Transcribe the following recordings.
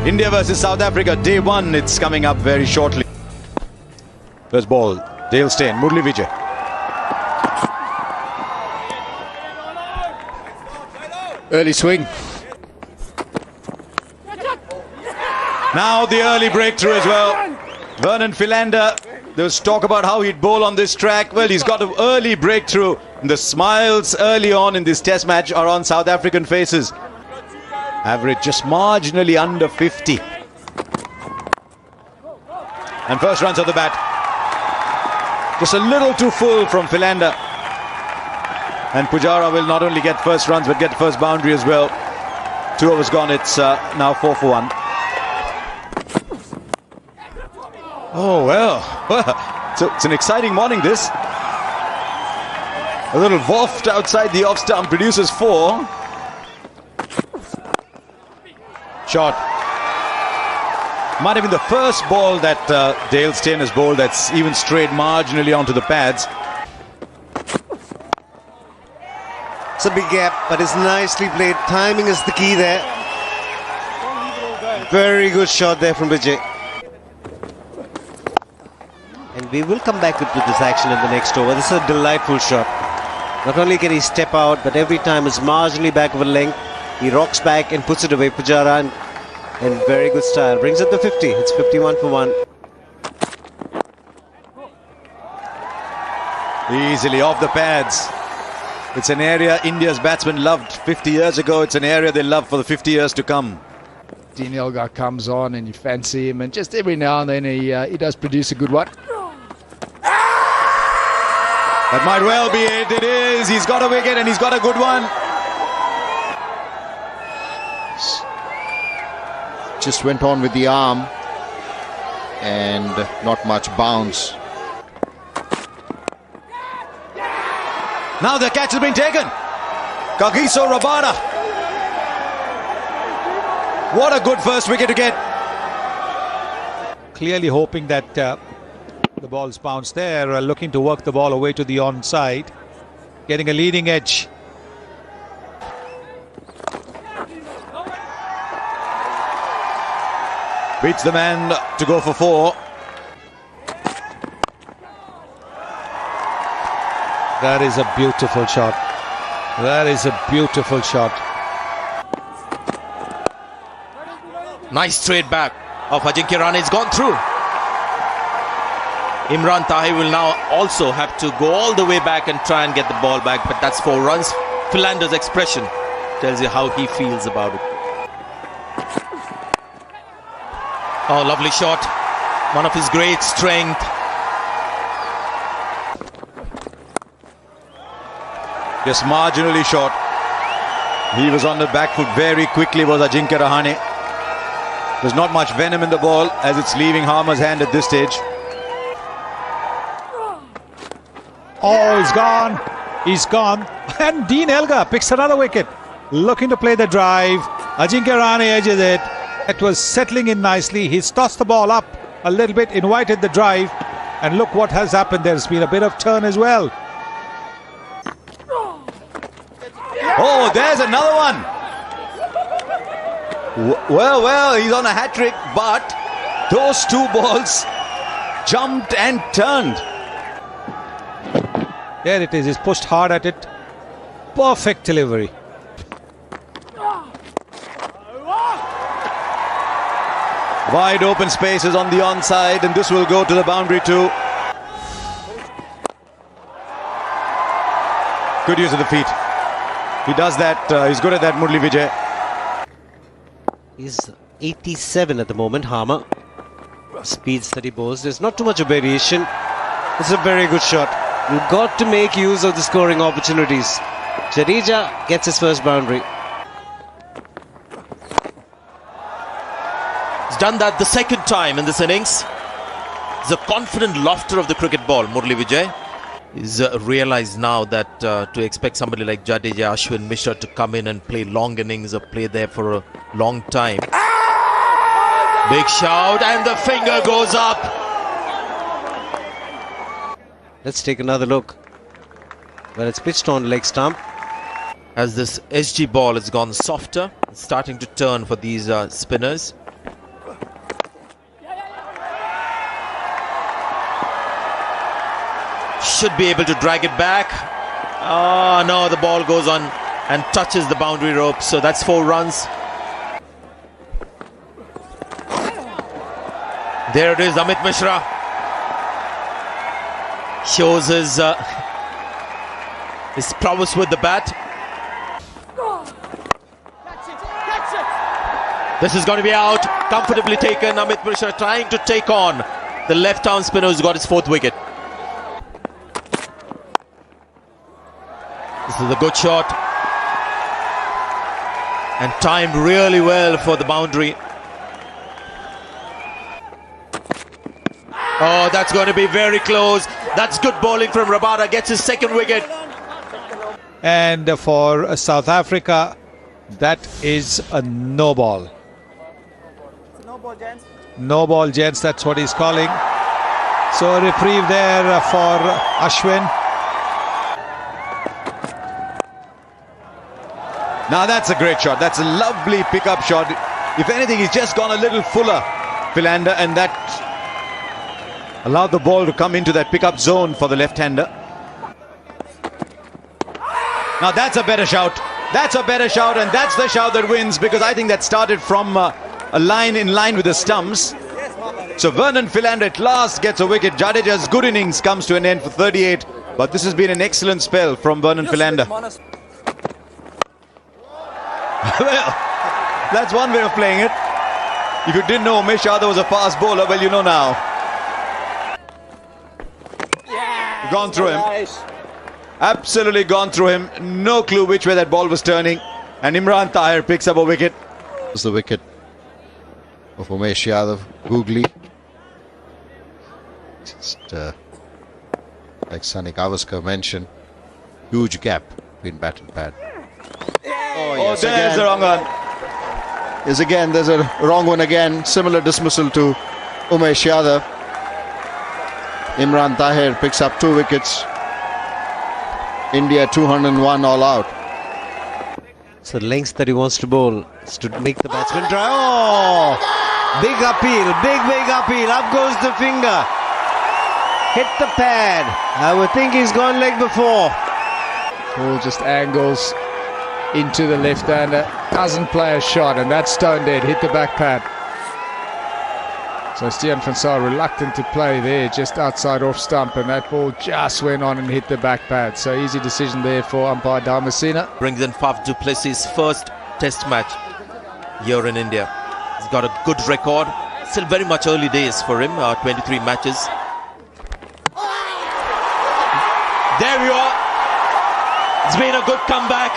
India versus South Africa, day one. It's coming up very shortly. First ball, Dale Steyn, Murli Vijay. Early swing. Now the early breakthrough as well. Vernon Philander, there was talk about how he'd bowl on this track. Well, he's got an early breakthrough. The smiles early on in this test match are on South African faces. Average just marginally under 50. And first runs of the bat. Just a little too full from Philander. And Pujara will not only get first runs but get first boundary as well. 2 overs gone, it's now 4 for 1. Oh well, so it's an exciting morning this. A little waft outside the off stump produces 4. Shot. Might have been the first ball that Dale Steyn has bowled that's even strayed marginally onto the pads. It's a big gap, but it's nicely played. Timing is the key there. Very good shot there from Vijay. And we will come back to this action in the next over. This is a delightful shot. Not only can he step out, but every time it's marginally back of a length. He rocks back and puts it away. Pujara in very good style. Brings up the 50. It's 51 for 1. Easily off the pads. It's an area India's batsmen loved 50 years ago. It's an area they love for the 50 years to come. Dean Elgar comes on and you fancy him, and just every now and then he does produce a good one. That might well be it. It is. He's got a wicket and he's got a good one. Just went on with the arm and not much bounce. Now the catch has been taken. Kagiso Rabada. What a good first wicket to get. Clearly hoping that the ball's bounced there, looking to work the ball away to the onside, getting a leading edge. Beats the man to go for 4. That is a beautiful shot. That is a beautiful shot. Nice straight back of Ajinkya Rahane. It's gone through. Imran Tahir will now also have to go all the way back and try and get the ball back, but that's 4 runs. Philander's expression tells you how he feels about it. Oh, lovely shot. One of his great strength. Just marginally short. He was on the back foot very quickly, was Ajinkya Rahane. There's not much venom in the ball as it's leaving Harmer's hand at this stage. Oh, he's gone. He's gone. And Dean Elgar picks another wicket. Looking to play the drive. Ajinkya Rahane edges it. It was settling in nicely. He's tossed the ball up a little bit, invited the drive. And look what has happened. There's been a bit of turn as well. Oh, there's another one. Well, he's on a hat-trick, but those 2 balls jumped and turned. There it is. He's pushed hard at it. Perfect delivery. Wide open spaces on the onside, and this will go to the boundary too. Good use of the feet. He does that. He's good at that, Murli Vijay. He's 87 at the moment, Harmer. Speeds that he bowls. There's not too much of variation. It's a very good shot. You've got to make use of the scoring opportunities. Jadeja gets his first boundary. He's done that the second time in this innings. He's a confident lofter of the cricket ball, Murli Vijay. He's realised now that to expect somebody like Jadeja, Ashwin, Mishra to come in and play long innings or play there for a long time. Big shout and the finger goes up. Let's take another look. Well, it's pitched on leg stump. As this SG ball has gone softer, it's starting to turn for these spinners. should be able to drag it back. Oh no, the ball goes on and touches the boundary rope. So that's 4 runs. There it is, Amit Mishra shows his prowess with the bat. This is going to be out, comfortably taken. Amit Mishra trying to take on the left-arm spinner who's got his 4th wicket. This is a good shot and timed really well for the boundary. Oh, that's going to be very close. That's good bowling from Rabada. Gets his 2nd wicket. And for South Africa, that is a no ball. No ball, gents. That's what he's calling. So a reprieve there for Ashwin. Now that's a great shot. That's a lovely pickup shot. If anything, he's just gone a little fuller, Philander, and that allowed the ball to come into that pickup zone for the left-hander. Now that's a better shout. That's a better shout, and that's the shout that wins, because I think that started from a line in line with the stumps. So Vernon Philander at last gets a wicket. Jadeja's good innings comes to an end for 38, but this has been an excellent spell from Vernon Philander. Well, that's one way of playing it. If you didn't know Umesh Yadav was a fast bowler, well, you know now. Gone through him. Absolutely gone through him. No clue which way that ball was turning. And Imran Tahir picks up a wicket. This is the wicket of Umesh Yadav. Googly. Just like Sunny Gavaskar mentioned, huge gap between bat and pad. Oh, yes, there's the wrong one. Yes, again, there's a wrong one again. Similar dismissal to Umesh Yadav. Imran Tahir picks up 2 wickets. India 201 all out. So the lengths that he wants to bowl is to make the batsman try. Oh! Big appeal, big appeal. Up goes the finger. Hit the pad. I would think he's gone leg before. Ball just angles into the left-hander. Doesn't play a shot, and that's stone dead. Hit the back pad. So Stian van Saar reluctant to play there, just outside off stump, and that ball just went on and hit the back pad. So easy decision there for umpire Dharmasena. Brings in Faf du Plessis' first test match here in India. He's got a good record. Still very much early days for him, 23 matches. There we are. It's been a good comeback.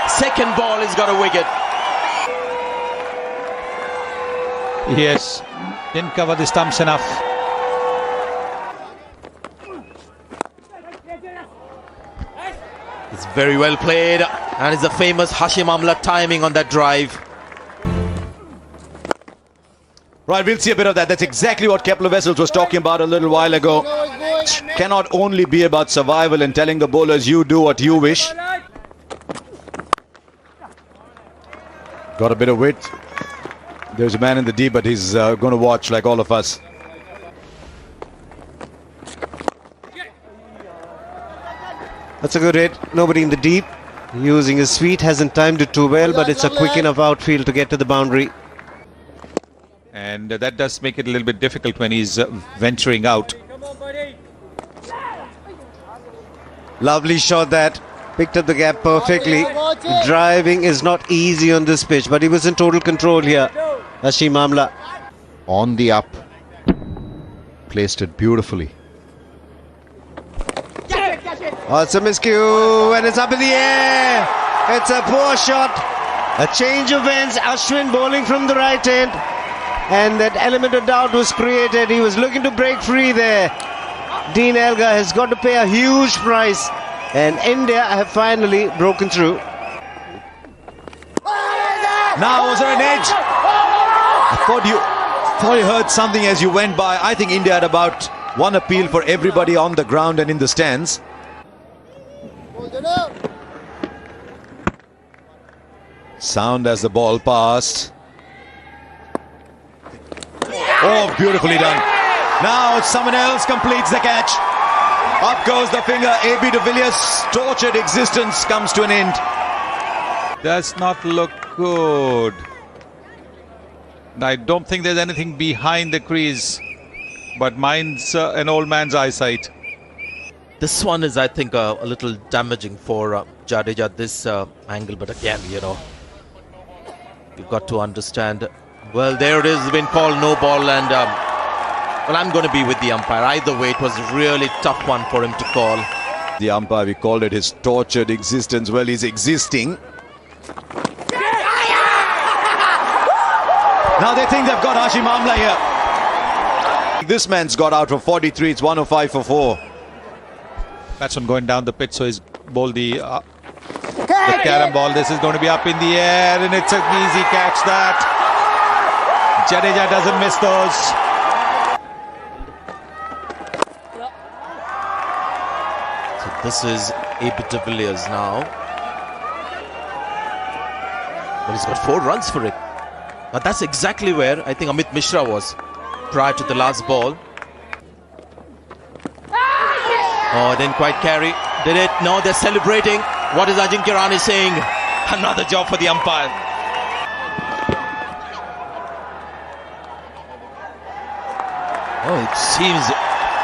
Second ball, he's got a wicket. Yes, didn't cover the stumps enough. It's very well played, and it's the famous Hashim Amla timing on that drive. Right, we'll see a bit of that. That's exactly what Kepler Wessels was talking about a little while ago. It cannot only be about survival and telling the bowlers you do what you wish. Got a bit of width. There's a man in the deep, but he's going to watch like all of us. That's a good hit. Nobody in the deep. Using his feet, hasn't timed it too well, but it's a quick enough outfield to get to the boundary. And that does make it a little bit difficult when he's venturing out. Lovely shot that. Picked up the gap perfectly. Driving is not easy on this pitch, but he was in total control here. Hashim Amla. On the up. Placed it beautifully. Oh, it's a miscue and it's up in the air. It's a poor shot. A change of ends. Ashwin bowling from the right end. And that element of doubt was created. He was looking to break free there. Dean Elgar has got to pay a huge price. And India have finally broken through. Now was there an edge? I thought you heard something as you went by. I think India had about one appeal for everybody on the ground and in the stands. Sound as the ball passed. Oh, beautifully done. Now someone else completes the catch. Up goes the finger. A.B. de Villiers' tortured existence comes to an end. Does not look good. I don't think there's anything behind the crease, but mine's an old man's eyesight. This one is, I think, a little damaging for Jadeja, this angle. But again, you know, you've got to understand. Well, there it is, been called no ball, and well, I'm going to be with the umpire. Either way, it was a really tough one for him to call. The umpire, we called it his tortured existence. Well, he's existing. Now they think they've got Hashim Amla here. This man's got out for 43. It's 105 for 4. Batsman going down the pitch, so he's bowled the carom ball. This is going to be up in the air, and it's an easy catch that. Jadeja doesn't miss those. So this is A.B. de Villiers now. But he's got 4 runs for it. But that's exactly where I think Amit Mishra was prior to the last ball. Oh, didn't quite carry. Did it? No, they're celebrating. What is Ajinkya Rahane saying? Another job for the umpire. Oh, it seems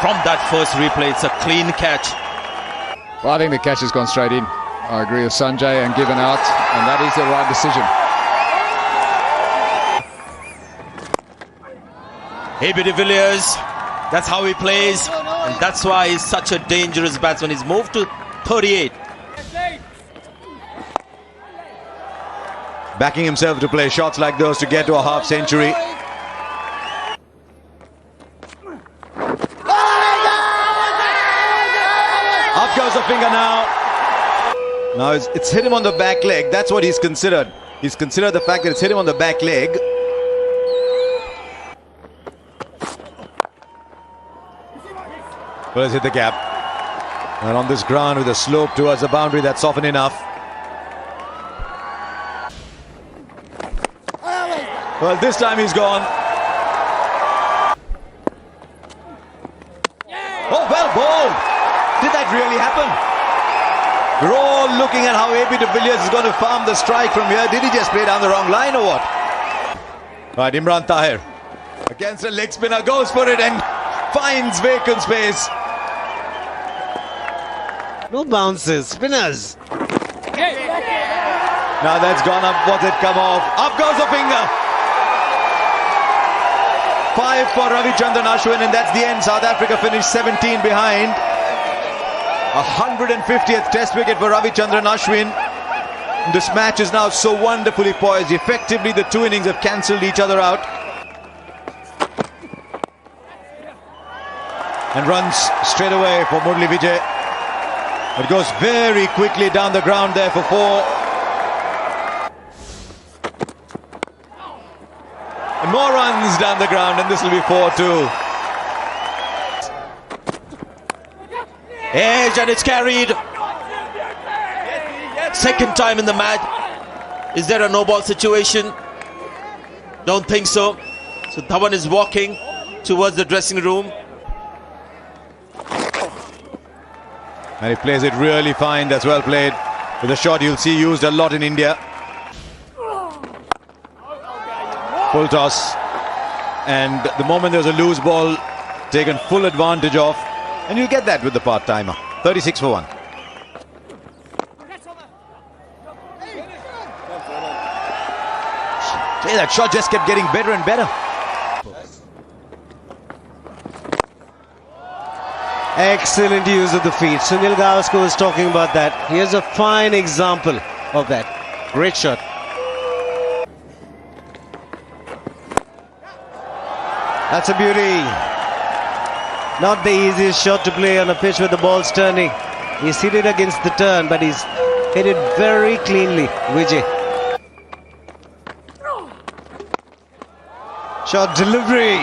from that first replay, it's a clean catch. Well, I think the catch has gone straight in. I agree with Sanjay, and given out, and that is the right decision. A.B. de Villiers, that's how he plays, and that's why he's such a dangerous batsman. He's moved to 38. Backing himself to play shots like those to get to a half century. Up goes the finger now. Now it's hit him on the back leg. That's what he's considered. He's considered the fact that it's hit him on the back leg. Well, it's hit the gap. And on this ground with a slope towards the boundary, that's often enough. Well, this time he's gone. Oh, well bowled. Did that really happen? We're all looking at how A.B. de Villiers is going to farm the strike from here. Did he just play down the wrong line or what? Right, Imran Tahir against a leg spinner, goes for it and finds vacant space. No bounces, spinners. Now that's gone up. What's it come off? Up goes the finger. 5 for Ravichandran Ashwin, and that's the end. South Africa finished 17 behind. 150th test wicket for Ravichandran Ashwin. This match is now so wonderfully poised. Effectively, the 2 innings have cancelled each other out. And runs straight away for Murli Vijay. It goes very quickly down the ground there for 4. And more runs down the ground, and this will be 4-2. Edge, and it's carried. Second time in the match. Is there a no-ball situation? Don't think so. So Dhawan is walking towards the dressing room. And he plays it really fine. That's well played. With a shot you'll see used a lot in India. Full toss. And the moment there's a loose ball, taken full advantage of. And you'll get that with the part-timer. 36 for 1. Hey, that shot just kept getting better and better. Excellent use of the feet. Sunil Gavaskar was talking about that. Here's a fine example of that. Great shot. That's a beauty. Not the easiest shot to play on a pitch with the ball's turning. He's hit it against the turn, but he's hit it very cleanly. Vijay. Shot delivery.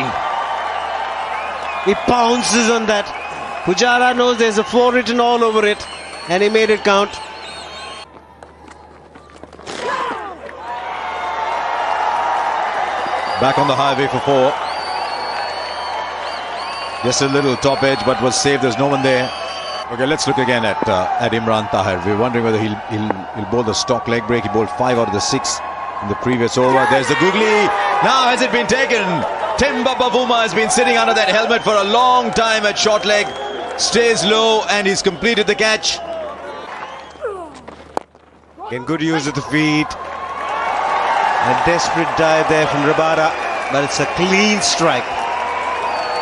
He pounces on that. Pujara knows there's a 4 written all over it, and he made it count. Back on the highway for 4. Just a little top edge, but was saved. There's no one there. Okay, let's look again at Imran Tahir. We're wondering whether he'll bowl the stock leg break. He bowled 5 out of the 6 in the previous over. There's the googly. Now has it been taken? Timber Bavuma has been sitting under that helmet for a long time at short leg. Stays low and he's completed the catch. Again, good use of the feet. A desperate dive there from Rabada, but it's a clean strike.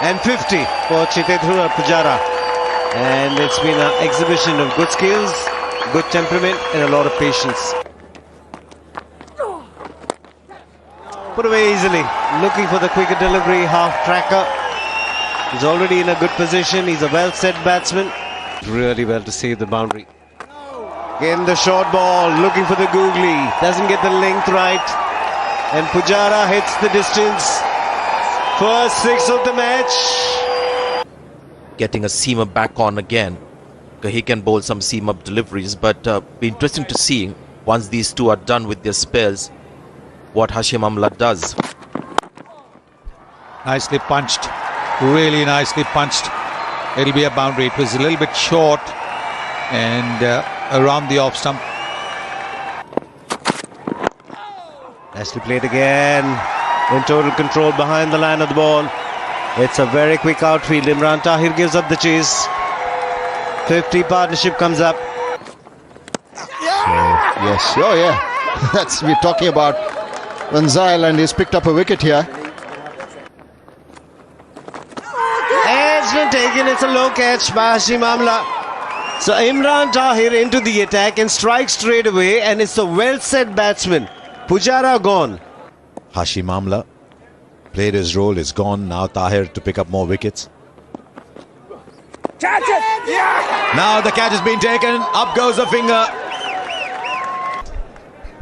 And 50 for Chitendra Pujara. And it's been an exhibition of good skills, good temperament and a lot of patience. Put away easily, looking for the quicker delivery, half tracker. He's already in a good position, he's a well-set batsman. Really well to save the boundary. Again the short ball, looking for the googly, doesn't get the length right. And Pujara hits the distance. First 6 of the match. Getting a seamer back on again. He can bowl some seam-up deliveries, but be interesting to see once these two are done with their spells what Hashim Amla does. Nicely punched. Really nicely punched. It'll be a boundary. It was a little bit short and around the off stump. Nicely played again. In total control behind the line of the ball. It's a very quick outfield. Imran Tahir gives up the chase. 50 partnership comes up. Yes, oh yeah. That's we're talking about Vanzile, and he's picked up a wicket here. Edge been taken. It's a low catch by Hashim Amla. So Imran Tahir into the attack and strikes straight away, and it's a well-set batsman. Pujara gone. Hashim Amla played his role, is gone. Now Tahir to pick up more wickets. Catch it! Yeah! Now the catch has been taken. Up goes the finger.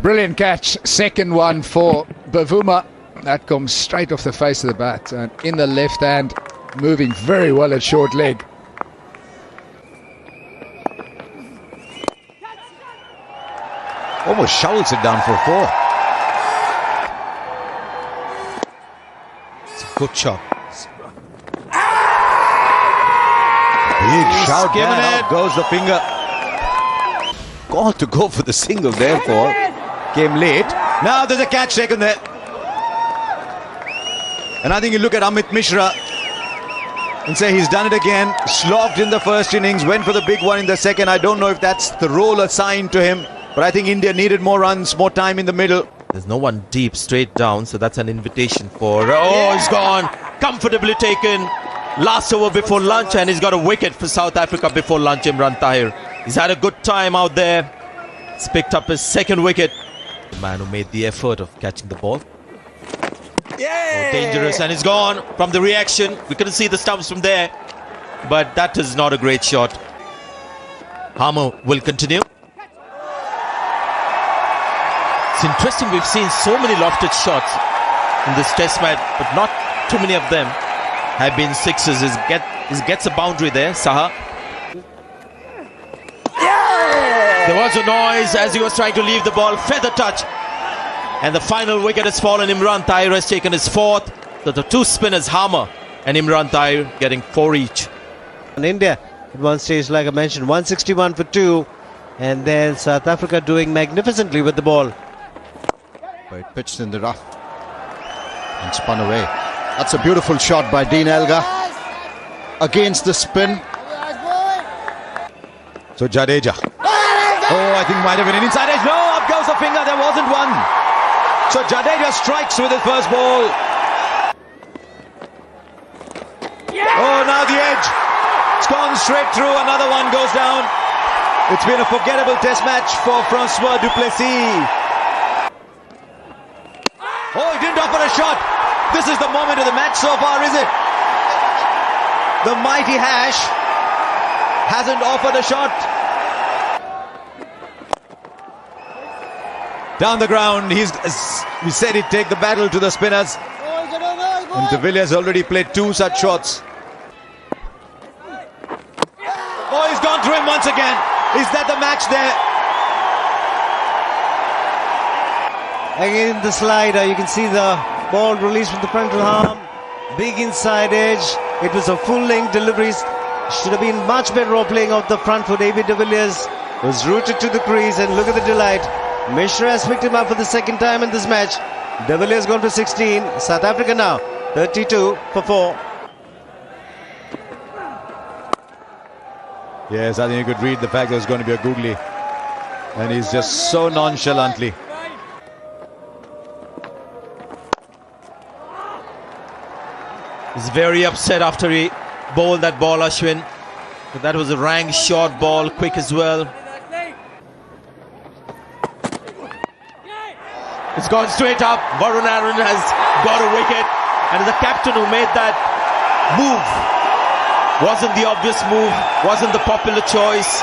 Brilliant catch. Second one for Bavuma. That comes straight off the face of the bat and in the left hand, moving very well at short leg. Almost shovels it down for a 4. It's a good shot. Big shout, given man. it. Up goes the finger. Got to go for the single, therefore came late. Now there's a catch taken there. And I think you look at Amit Mishra and say he's done it again. Slogged in the first innings, went for the big one in the second. I don't know if that's the role assigned to him, but I think India needed more runs, more time in the middle. There's no one deep straight down, so that's an invitation for... Oh, he's gone. Comfortably taken. Last over before lunch, and he's got a wicket for South Africa before lunch, Imran Tahir. He's had a good time out there. He's picked up his second wicket. The man who made the effort of catching the ball. Oh, dangerous, and he's gone from the reaction. We couldn't see the stumps from there, but that is not a great shot. Harmer will continue. It's interesting, we've seen so many lofted shots in this test match, but not too many of them have been sixes. He gets a boundary there, Saha. There was a noise as he was trying to leave the ball, feather touch. And the final wicket has fallen. Imran Tahir has taken his 4th. So the two spinners, Harmer and Imran Tahir, getting 4 each. In India, at one stage, like I mentioned, 161 for 2. And then South Africa doing magnificently with the ball. But it pitched in the rough and spun away. That's a beautiful shot by Dean Elgar against the spin. So Jadeja. Oh, I think might have been an inside edge. No, up goes the finger. There wasn't one. So Jadeja strikes with his first ball. Oh, now the edge. It's gone straight through. Another one goes down. It's been a forgettable test match for Francois du Plessis. Oh, he didn't offer a shot. This is the moment of the match so far, is it? The mighty Hash hasn't offered a shot. Down the ground, we said he'd take the battle to the spinners. And De Villiers already played 2 such shots. Oh, he's gone through him once again. Is that the match there? Again, the slider, you can see the ball released from the frontal arm. Big inside edge. It was a full-length delivery. Should have been much better playing off the front foot. David de Villiers was rooted to the crease, and look at the delight. Mishra has picked him up for the second time in this match. De Villiers gone for 16. South Africa now 32 for 4. Yes, I think you could read the fact there was going to be a googly. And he's just so nonchalantly. He's very upset after he bowled that ball, Ashwin. But that was a rank short ball, quick as well. It's gone straight up. Varun Aaron has got a wicket, and the captain who made that move wasn't the obvious move, wasn't the popular choice.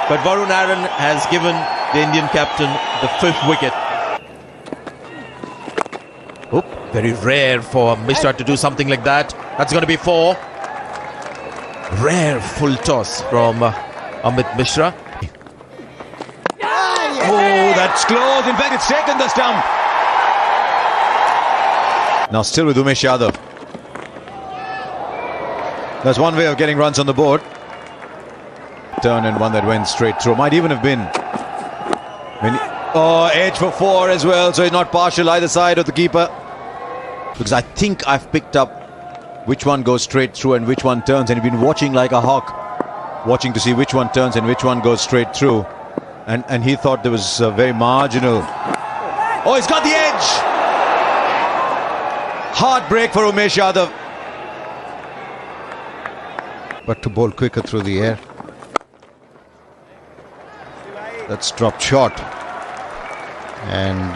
But Varun Aaron has given the Indian captain the 5th wicket. Oop, very rare for Mishra to do something like that. That's going to be 4. Rare full toss from Amit Mishra. Oh, that's close. In fact, it's taken the stump. Now still with Umesh Yadav. That's one way of getting runs on the board. Turn and one that went straight through. Might even have been. Oh, edge for 4 as well. So he's not partial either side of the keeper. Because I think I've picked up which one goes straight through and which one turns. And he's been watching like a hawk. Watching to see which one turns and which one goes straight through. And he thought there was a very marginal. Oh, he's got the edge. Hard break for Umesh Yadav. But to bowl quicker through the air. That's dropped short. And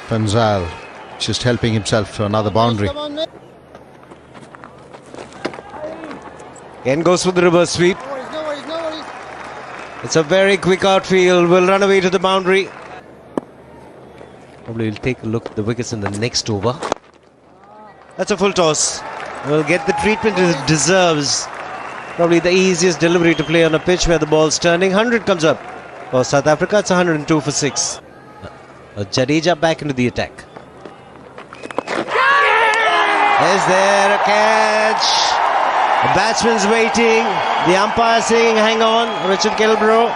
Panzal just helping himself to another boundary. Again goes for the reverse sweep. It's a very quick outfield. Will run away to the boundary. Probably will take a look at the wickets in the next over. That's a full toss. Will get the treatment it deserves. Probably the easiest delivery to play on a pitch where the ball's turning. 100 comes up for South Africa. It's 102 for 6. Jadeja back into the attack. Is there a catch? The batsman's waiting. The umpire saying, hang on, Richard Kelbro.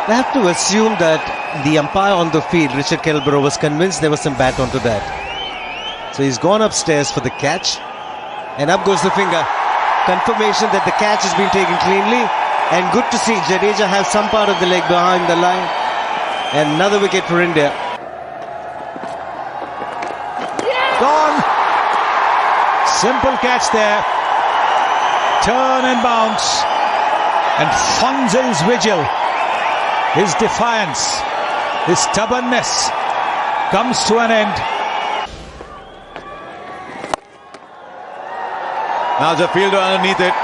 I have to assume that the umpire on the field, Richard Kelbro, was convinced there was some bat onto that. So he's gone upstairs for the catch. And up goes the finger. Confirmation that the catch has been taken cleanly. And good to see Jadeja have some part of the leg behind the line. And another wicket for India. Gone. Simple catch there. Turn and bounce. And Fonzel's vigil, his defiance, his stubbornness comes to an end. Now the fielder underneath it.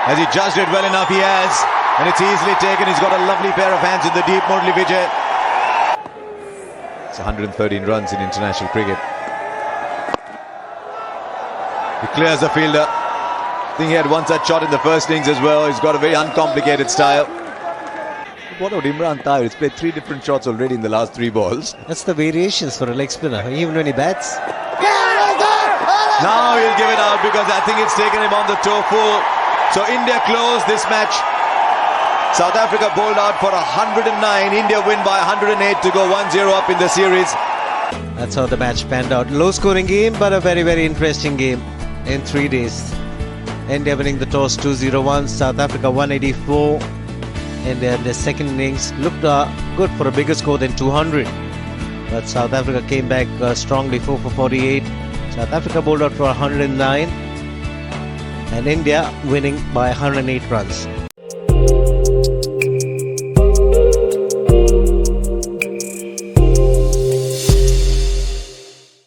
Has he judged it well enough? He has. And it's easily taken. He's got a lovely pair of hands in the deep. Murli Vijay. It's 113 runs in international cricket. He clears the fielder. I think he had one such shot in the first innings as well. He's got a very uncomplicated style. What about Imran Tahir? He's played 3 different shots already in the last 3 balls. That's the variations for a leg spinner, even when he bats. Now he'll give it out because I think it's taken him on the toe full. So India close this match. South Africa bowled out for 109. India win by 108 to go 1-0 up in the series. That's how the match panned out. Low scoring game, but a very, very interesting game in 3 days. India winning the toss 2-0-1, South Africa 184. India in their second innings looked good for a bigger score than 200. But South Africa came back strongly, 4 for 48. South Africa bowled out for 109. And India winning by 108 runs.